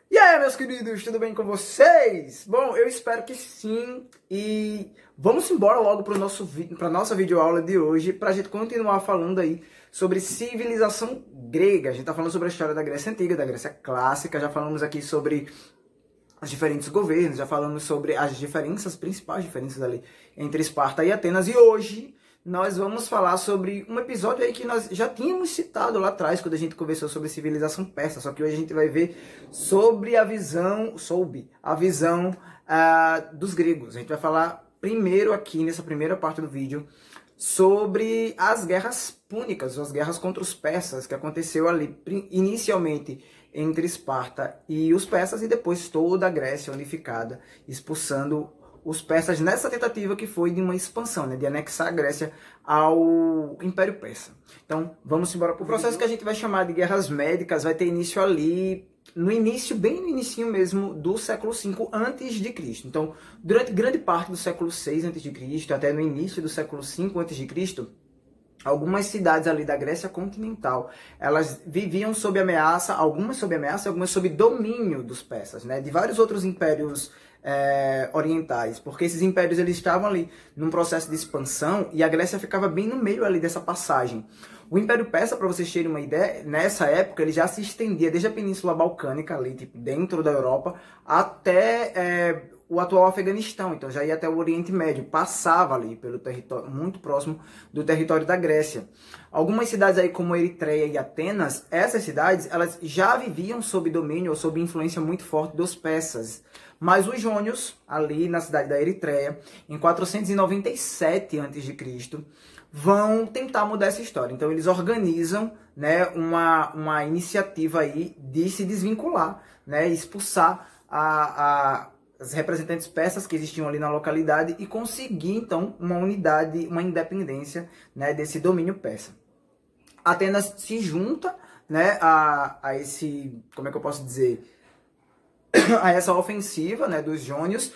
E aí, meus queridos, tudo bem com vocês? Bom, eu espero que sim. E vamos embora logo para nossa videoaula de hoje, para a gente continuar falando aí sobre civilização grega. A gente está falando sobre a história da Grécia Antiga, da Grécia Clássica, já falamos aqui sobre os diferentes governos, já falamos sobre as diferenças, principais diferenças ali entre Esparta e Atenas. E hoje nós vamos falar sobre um episódio aí que nós já tínhamos citado lá atrás, quando a gente conversou sobre civilização persa, só que hoje a gente vai ver sobre a visão, dos gregos. A gente vai falar primeiro aqui, nessa primeira parte do vídeo, sobre as guerras púnicas, as guerras contra os persas, que aconteceu ali inicialmente entre Esparta e os persas, e depois toda a Grécia unificada, expulsando os persas nessa tentativa que foi de uma expansão, né, de anexar a Grécia ao Império Persa. Então, vamos embora para o processo que a gente vai chamar de guerras médicas. Vai ter início ali, no início, bem no início mesmo, do século V a.C. Então, durante grande parte do século VI a.C., até no início do século V a.C., algumas cidades ali da Grécia continental, elas viviam sob ameaça, algumas sob ameaça, algumas sob domínio dos persas, né, de vários outros impérios orientais, porque esses impérios eles estavam ali num processo de expansão e a Grécia ficava bem no meio ali dessa passagem. O Império Persa, para vocês terem uma ideia, nessa época ele já se estendia desde a Península Balcânica, ali tipo, dentro da Europa, até o atual Afeganistão, então já ia até o Oriente Médio, passava ali pelo território, muito próximo do território da Grécia. Algumas cidades aí como Eritreia e Atenas, essas cidades elas já viviam sob domínio ou sob influência muito forte dos persas. Mas os jônios, ali na cidade da Eritreia, em 497 a.C., vão tentar mudar essa história. Então eles organizam, né, uma iniciativa aí de se desvincular, né, expulsar as representantes persas que existiam ali na localidade e conseguir, então, uma unidade, uma independência, né, desse domínio persa. Atenas se junta, né, a esse, como é que eu posso dizer, a essa ofensiva, né, dos jônios,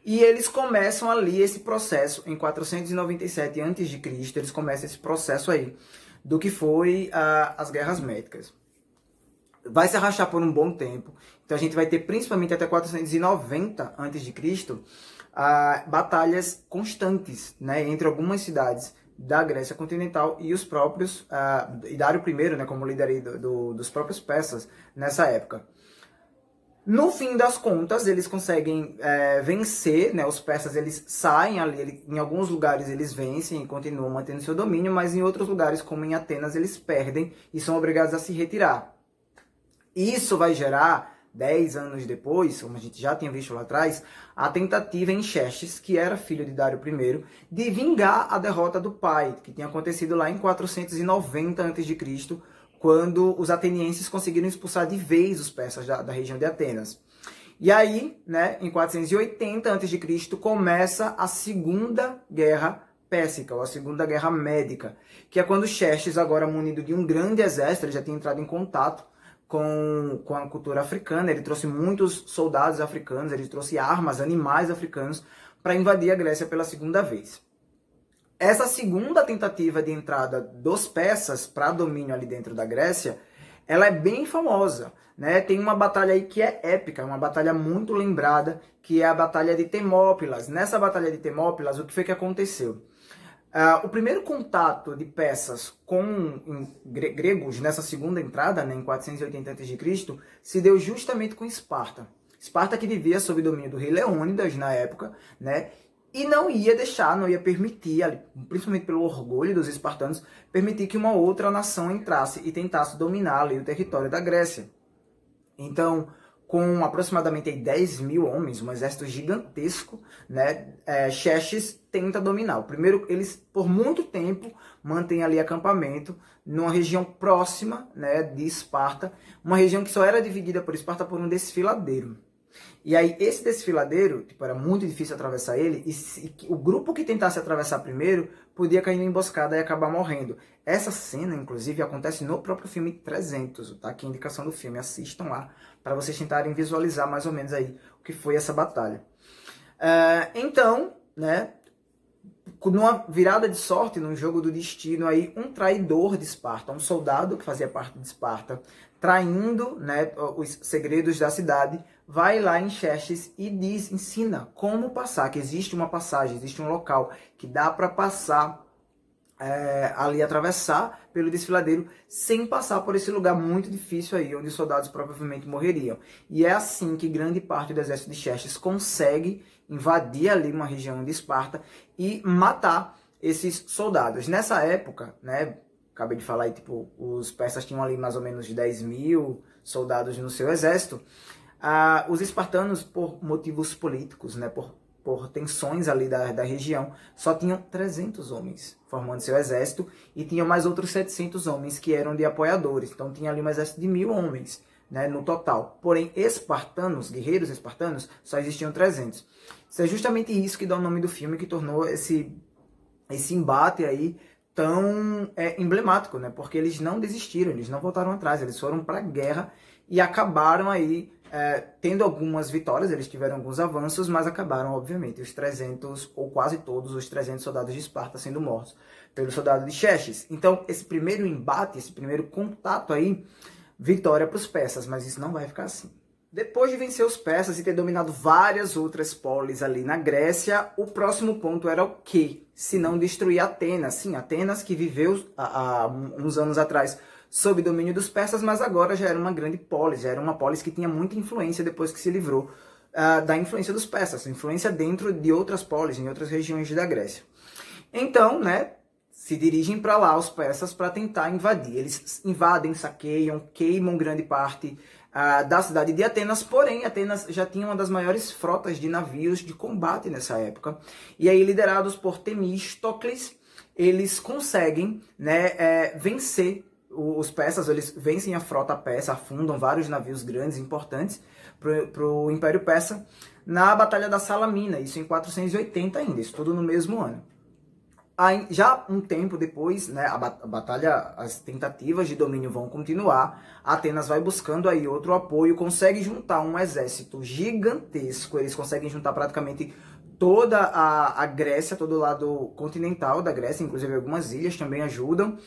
e eles começam ali esse processo, em 497 a.C., eles começam esse processo aí, do que foi as guerras médicas. Vai se arrastar por um bom tempo, então a gente vai ter principalmente até 490 a.C., batalhas constantes, né, entre algumas cidades da Grécia continental e os próprios, e Dário I, né, como líder dos próprios persas nessa época. No fim das contas, eles conseguem vencer, né? Os persas eles saem ali, em alguns lugares eles vencem e continuam mantendo seu domínio, mas em outros lugares, como em Atenas, eles perdem e são obrigados a se retirar. Isso vai gerar, 10 anos depois, como a gente já tinha visto lá atrás, a tentativa em Xerxes, que era filho de Dário I, de vingar a derrota do pai, que tinha acontecido lá em 490 a.C., quando os atenienses conseguiram expulsar de vez os persas da região de Atenas. E aí, né, em 480 a.C., começa a Segunda Guerra Pérsica, ou a Segunda Guerra Médica, que é quando Xerxes, agora munido de um grande exército, ele já tinha entrado em contato com a cultura africana, ele trouxe muitos soldados africanos, ele trouxe armas, animais africanos, para invadir a Grécia pela segunda vez. Essa segunda tentativa de entrada dos persas para domínio ali dentro da Grécia, ela é bem famosa, né? Tem uma batalha aí que é épica, uma batalha muito lembrada, que é a Batalha de Termópilas. Nessa Batalha de Termópilas, o que foi que aconteceu? O primeiro contato de persas com gregos nessa segunda entrada, né, em 480 a.C., se deu justamente com Esparta. Esparta que vivia sob domínio do rei Leônidas na época, né? E não ia deixar, não ia permitir, principalmente pelo orgulho dos espartanos, permitir que uma outra nação entrasse e tentasse dominar ali o território da Grécia. Então, com aproximadamente 10 mil homens, um exército gigantesco, né, Xerxes tenta dominar. Primeiro, eles, por muito tempo, mantêm ali acampamento numa região próxima, né, de Esparta, uma região que só era dividida por Esparta por um desfiladeiro. E aí, esse desfiladeiro, tipo, era muito difícil atravessar ele, e o grupo que tentasse atravessar primeiro podia cair em emboscada e acabar morrendo. Essa cena, inclusive, acontece no próprio filme 300, tá? Aqui a indicação do filme, assistam lá, para vocês tentarem visualizar mais ou menos aí o que foi essa batalha. Então, né, numa virada de sorte, num jogo do destino, aí um traidor de Esparta, um soldado que fazia parte de Esparta, traindo, né, os segredos da cidade, vai lá em Xerxes e ensina como passar, que existe uma passagem, existe um local que dá para passar ali, atravessar pelo desfiladeiro sem passar por esse lugar muito difícil aí, onde os soldados provavelmente morreriam. E é assim que grande parte do exército de Xerxes consegue invadir ali uma região de Esparta e matar esses soldados. Nessa época, né, acabei de falar aí, tipo, os persas tinham ali mais ou menos 10 mil soldados no seu exército. Os espartanos, por motivos políticos, né, por tensões ali da região, só tinham 300 homens formando seu exército e tinham mais outros 700 homens que eram de apoiadores. Então tinha ali um exército de 1000 homens, né, no total. Porém, espartanos, guerreiros espartanos, só existiam 300. Isso é justamente isso que dá o nome do filme, que tornou esse embate aí tão emblemático, né? Porque eles não desistiram, eles não voltaram atrás, eles foram para a guerra e acabaram aí tendo algumas vitórias, eles tiveram alguns avanços, mas acabaram, obviamente, os 300, ou quase todos os 300 soldados de Esparta sendo mortos pelo soldado de Xerxes. Então, esse primeiro embate, esse primeiro contato aí, vitória para os persas, mas isso não vai ficar assim. Depois de vencer os persas e ter dominado várias outras polis ali na Grécia, o próximo ponto era o quê? Se não destruir Atenas. Sim, Atenas que viveu há uns anos atrás sob domínio dos persas, mas agora já era uma grande polis, já era uma polis que tinha muita influência depois que se livrou da influência dos persas, influência dentro de outras polis, em outras regiões da Grécia. Então, né, se dirigem para lá os persas para tentar invadir. Eles invadem, saqueiam, queimam grande parte da cidade de Atenas, porém Atenas já tinha uma das maiores frotas de navios de combate nessa época. E aí, liderados por Temístocles, eles conseguem, né, vencer os persas, eles vencem a frota persa, afundam vários navios grandes, importantes para o Império Persa, na Batalha da Salamina, isso em 480 ainda, isso tudo no mesmo ano. Aí, já um tempo depois, né, a batalha, as tentativas de domínio vão continuar, Atenas vai buscando aí outro apoio, consegue juntar um exército gigantesco, eles conseguem juntar praticamente toda a Grécia, todo o lado continental da Grécia, inclusive algumas ilhas também ajudam,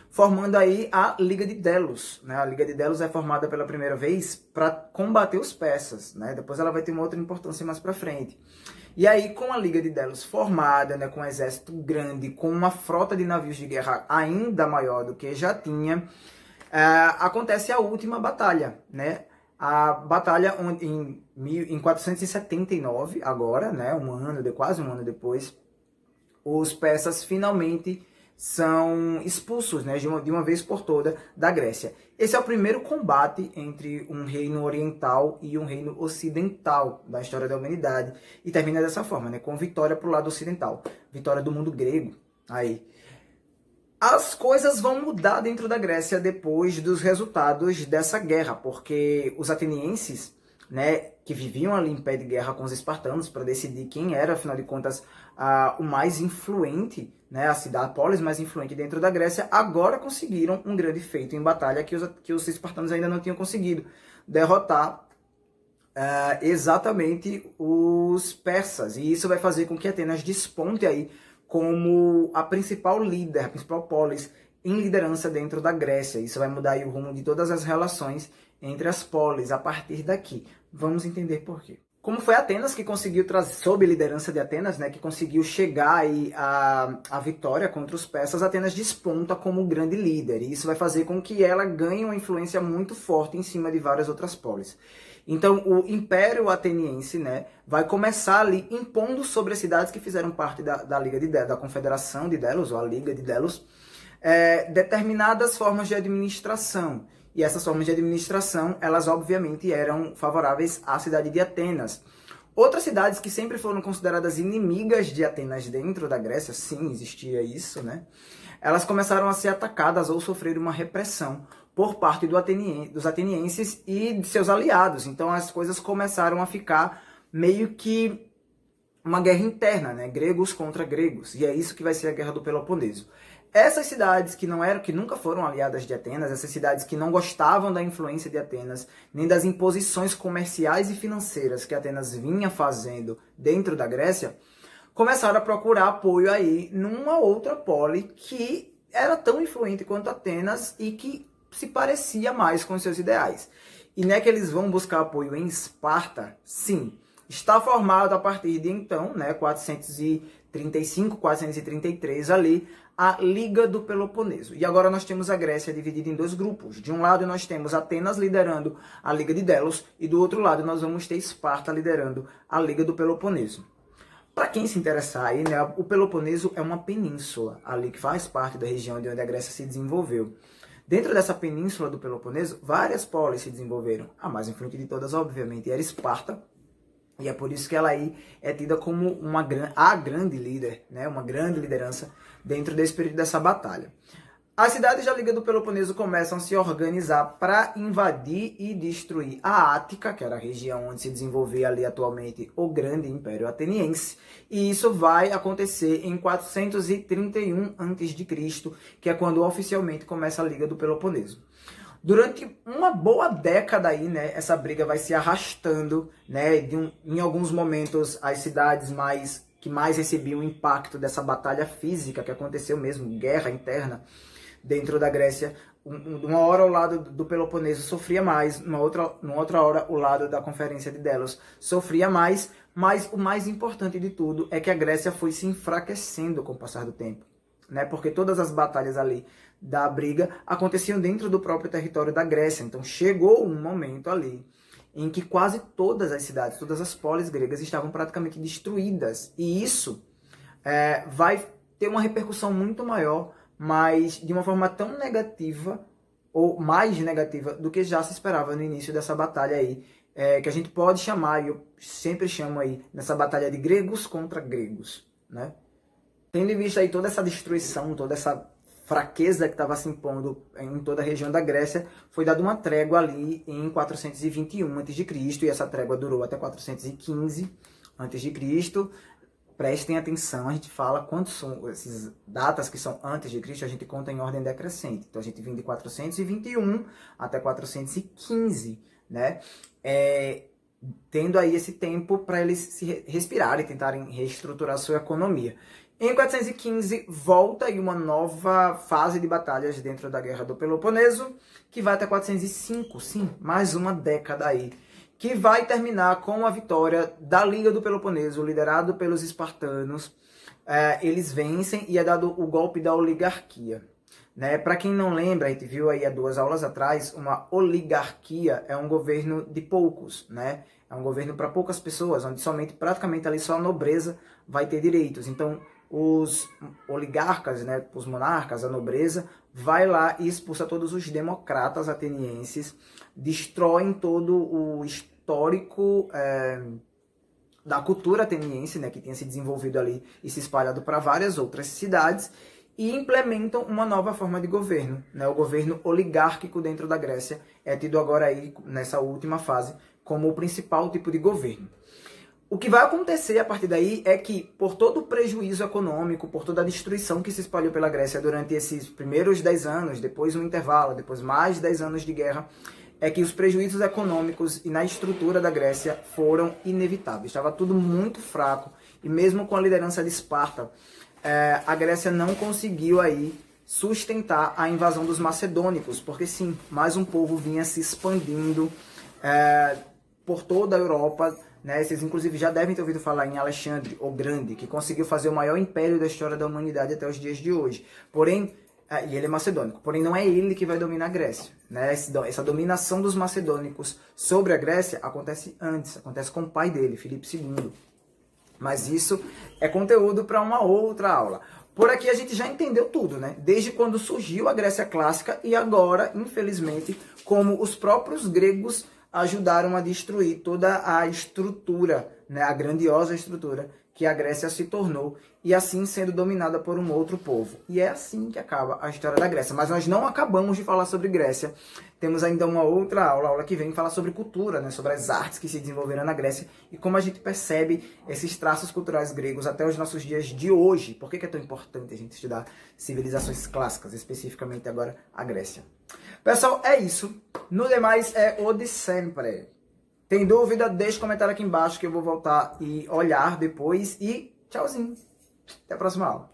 formando aí a Liga de Delos. Né? A Liga de Delos é formada pela primeira vez para combater os persas, né? Depois ela vai ter uma outra importância mais para frente. E aí, com a Liga de Delos formada, né, com um exército grande, com uma frota de navios de guerra ainda maior do que já tinha, acontece a última batalha, né? A batalha em 479, agora, né, quase um ano depois, os persas finalmente são expulsos, né, de uma vez por toda da Grécia. Esse é o primeiro combate entre um reino oriental e um reino ocidental da história da humanidade. E termina dessa forma, né, com vitória para o lado ocidental. Vitória do mundo grego. Aí. As coisas vão mudar dentro da Grécia depois dos resultados dessa guerra, porque os atenienses, né, que viviam ali em pé de guerra com os espartanos para decidir quem era, afinal de contas, o mais influente, né, a polis mais influente dentro da Grécia, agora conseguiram um grande feito em batalha que os espartanos ainda não tinham conseguido, derrotar exatamente os persas. E isso vai fazer com que Atenas desponte aí como a principal líder, a principal polis em liderança dentro da Grécia. Isso vai mudar aí o rumo de todas as relações entre as polis a partir daqui. Vamos entender por quê. Como foi Atenas que conseguiu trazer, sob a liderança de Atenas, né, que conseguiu chegar aí à vitória contra os persas, Atenas desponta como grande líder. E isso vai fazer com que ela ganhe uma influência muito forte em cima de várias outras polis. Então, o Império Ateniense, né, vai começar ali impondo sobre as cidades que fizeram parte da Liga de Delos, da Confederação de Delos, ou a Liga de Delos, determinadas formas de administração. E essas formas de administração, elas obviamente eram favoráveis à cidade de Atenas. Outras cidades que sempre foram consideradas inimigas de Atenas dentro da Grécia, sim, existia isso, né? Elas começaram a ser atacadas ou sofrer uma repressão por parte dos atenienses e de seus aliados. Então as coisas começaram a ficar meio que uma guerra interna, né? Gregos contra gregos. E é isso que vai ser a Guerra do Peloponeso. Essas cidades que nunca foram aliadas de Atenas, essas cidades que não gostavam da influência de Atenas, nem das imposições comerciais e financeiras que Atenas vinha fazendo dentro da Grécia, começaram a procurar apoio aí numa outra poli que era tão influente quanto Atenas e que se parecia mais com seus ideais. E não é que eles vão buscar apoio em Esparta? Sim. Está formado a partir de então, né, 435, 433 ali, a Liga do Peloponeso. E agora nós temos a Grécia dividida em dois grupos. De um lado nós temos Atenas liderando a Liga de Delos e do outro lado nós vamos ter Esparta liderando a Liga do Peloponeso. Para quem se interessar aí, né, o Peloponeso é uma península ali que faz parte da região de onde a Grécia se desenvolveu. Dentro dessa península do Peloponeso, várias polis se desenvolveram. A mais influente de todas, obviamente, era Esparta. E é por isso que ela aí é tida como a grande líder, né? Uma grande liderança dentro desse período dessa batalha. As cidades da Liga do Peloponeso começam a se organizar para invadir e destruir a Ática, que era a região onde se desenvolvia ali atualmente o grande Império Ateniense. E isso vai acontecer em 431 a.C., que é quando oficialmente começa a Liga do Peloponeso. Durante uma boa década aí, né, essa briga vai se arrastando, né, em alguns momentos as cidades que mais recebiam o impacto dessa batalha física que aconteceu mesmo, guerra interna dentro da Grécia, uma hora o lado do Peloponeso sofria mais, numa outra hora o lado da Conferência de Delos sofria mais, mas o mais importante de tudo é que a Grécia foi se enfraquecendo com o passar do tempo, né, porque todas as batalhas ali da briga aconteciam dentro do próprio território da Grécia. Então chegou um momento ali em que quase todas as cidades, todas as polis gregas estavam praticamente destruídas. E isso vai ter uma repercussão muito maior, mas de uma forma tão negativa, ou mais negativa, do que já se esperava no início dessa batalha aí, que a gente pode chamar, e eu sempre chamo aí, nessa batalha de gregos contra gregos, né? Tendo em vista aí toda essa destruição, toda essa fraqueza que estava se impondo em toda a região da Grécia, foi dada uma trégua ali em 421 a.C. e essa trégua durou até 415 a.C. Prestem atenção, a gente fala quantos são essas datas que são antes de Cristo, a gente conta em ordem decrescente. Então a gente vem de 421 até 415, né? Tendo aí esse tempo para eles se respirarem e tentarem reestruturar a sua economia. Em 415, volta aí uma nova fase de batalhas dentro da Guerra do Peloponeso, que vai até 405, sim, mais uma década aí, que vai terminar com a vitória da Liga do Peloponeso, liderado pelos espartanos. Eles vencem e é dado o golpe da oligarquia. Né? Para quem não lembra, a gente viu aí há 2 aulas atrás, uma oligarquia é um governo de poucos, né? É um governo para poucas pessoas, onde somente praticamente ali só a nobreza vai ter direitos. Então, os oligarcas, né, os monarcas, a nobreza, vai lá e expulsa todos os democratas atenienses, destroem todo o histórico da cultura ateniense, né, que tinha se desenvolvido ali e se espalhado para várias outras cidades, e implementam uma nova forma de governo, né? O governo oligárquico dentro da Grécia é tido agora aí, nessa última fase, como o principal tipo de governo. O que vai acontecer a partir daí é que, por todo o prejuízo econômico, por toda a destruição que se espalhou pela Grécia durante esses primeiros 10 anos, depois um intervalo, depois mais 10 anos de guerra, é que os prejuízos econômicos e na estrutura da Grécia foram inevitáveis. Estava tudo muito fraco, e mesmo com a liderança de Esparta, a Grécia não conseguiu aí sustentar a invasão dos macedônicos, porque sim, mais um povo vinha se expandindo por toda a Europa, né? Vocês inclusive já devem ter ouvido falar em Alexandre o Grande, que conseguiu fazer o maior império da história da humanidade até os dias de hoje. Porém, e ele é macedônico, porém não é ele que vai dominar a Grécia, né? Essa dominação dos macedônicos sobre a Grécia acontece antes, acontece com o pai dele, Filipe II. Mas isso é conteúdo para uma outra aula. Por aqui a gente já entendeu tudo, né? Desde quando surgiu a Grécia clássica e agora, infelizmente, como os próprios gregos ajudaram a destruir toda a estrutura, né? A grandiosa estrutura que a Grécia se tornou, e assim sendo dominada por um outro povo. E é assim que acaba a história da Grécia. Mas nós não acabamos de falar sobre Grécia. Temos ainda uma outra aula, a aula que vem, falar sobre cultura, né? Sobre as artes que se desenvolveram na Grécia e como a gente percebe esses traços culturais gregos até os nossos dias de hoje. Por que é tão importante a gente estudar civilizações clássicas, especificamente agora a Grécia? Pessoal, é isso. No demais, é o de sempre. Tem dúvida? Deixa um comentário aqui embaixo que eu vou voltar e olhar depois. E tchauzinho. Até a próxima aula.